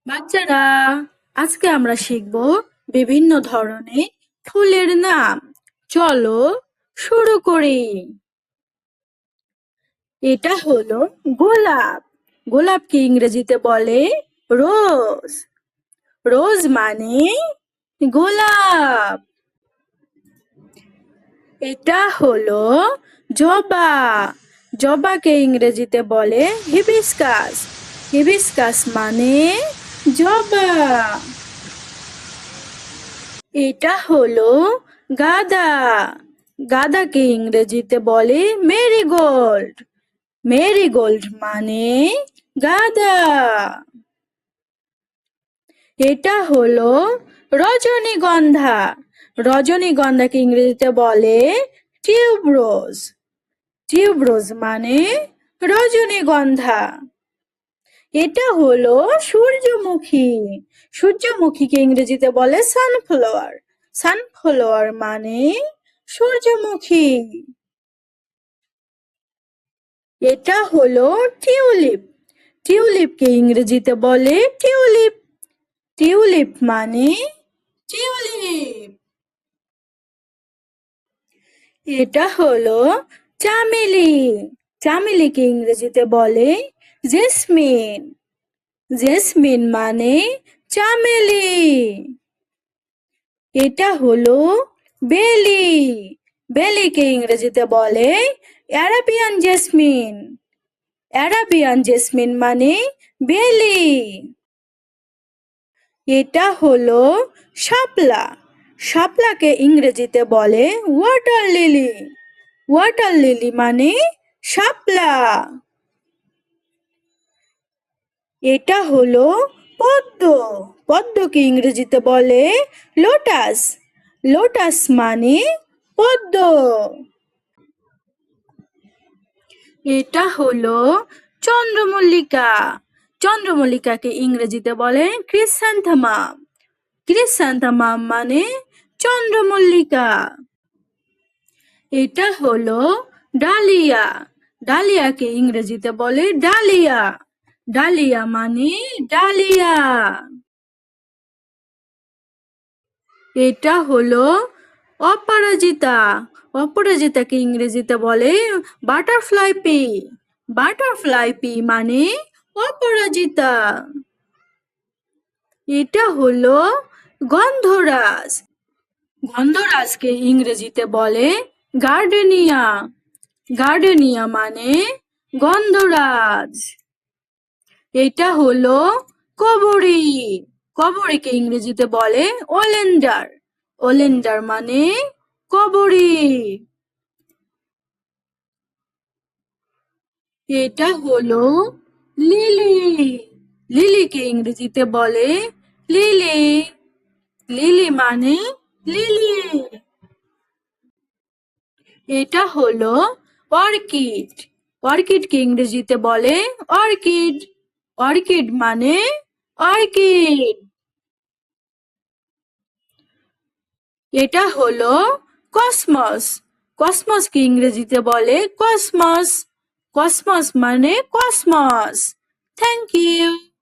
বাচ্চারা, আজকে আমরা শিখব বিভিন্ন ধরনের ফুলের নাম। চলো শুরু করি। এটা হলো গোলাপ। গোলাপকে ইংরেজিতে বলে রোজ। রোজ মানে গোলাপ। এটা হলো জবা। জবাকে ইংরেজিতে বলে হিবিস্কাস। হিবিস্কাস মানে জবা। এটা হলো গাঁদা। গাঁদাকে ইংরেজিতে বলে মেরিগোল্ড। মেরিগোল্ড মানে গাঁদা। এটা হলো রজনীগন্ধা। রজনীগন্ধাকে ইংরেজিতে বলে টিউবরোজ। টিউবরোজ মানে রজনীগন্ধা। এটা হলো সূর্যমুখী। সূর্যমুখীকে ইংরেজিতে বলে সানফ্লাওয়ার। সানফ্লাওয়ার মানে সূর্যমুখী। এটা হলো টিউলিপ। টিউলিপকে ইংরেজিতে বলে টিউলিপ। টিউলিপ মানে টিউলিপ। এটা হলো চামেলি। চামেলিকে ইংরেজিতে বলে জেসমিন। জেসমিন মানে চামেলি। এটা হলো বেলি। বেলিকে ইংরেজিতে বলে অ্যারাবিয়ান জেসমিন। অ্যারাবিয়ান জেসমিন মানে বেলি। এটা হলো শাপলা। শাপলাকে ইংরেজিতে বলে ওয়াটার লিলি। ওয়াটার লিলি মানে শাপলা। এটা হলো পদ্ম। পদ্মকে ইংরেজিতে বলে লোটাস। লোটাস মানে পদ্ম। এটা হলো চন্দ্রমল্লিকা। চন্দ্রমল্লিকাকে ইংরেজিতে বলে ক্রিস্যান্থামাম। ক্রিস্যান্থামাম মানে চন্দ্রমল্লিকা। এটা হলো ডালিয়া। ডালিয়াকে ইংরেজিতে বলে ডালিয়া। ডালিয়া মানে ডালিয়া। এটা হলো অপরাজিতা। অপরাজিতাকে ইংরেজিতে বলে বাটারফ্লাই পি। বাটারফ্লাই পি মানে অপরাজিতা। এটা হলো গন্ধরাজ। গন্ধরাজকে ইংরেজিতে বলে গার্ডেনিয়া। গার্ডেনিয়া মানে গন্ধরাজ। এটা হলো কবরী। কবরীকে ইংরেজিতে বলে ওলেন্ডার। ওলেন্ডার মানে কবরী। এটা হলো লিলি। লিলিকে ইংরেজিতে বলে লিলি। লিলি মানে লিলি। এটা হলো অর্কিড। অর্কিডকে ইংরেজিতে বলে অর্কিড। অর্কিড মানে অর্কিড। এটা হলো কসমস। কসমসকে ইংরেজিতে বলে কসমস। কসমস মানে কসমস। Thank you.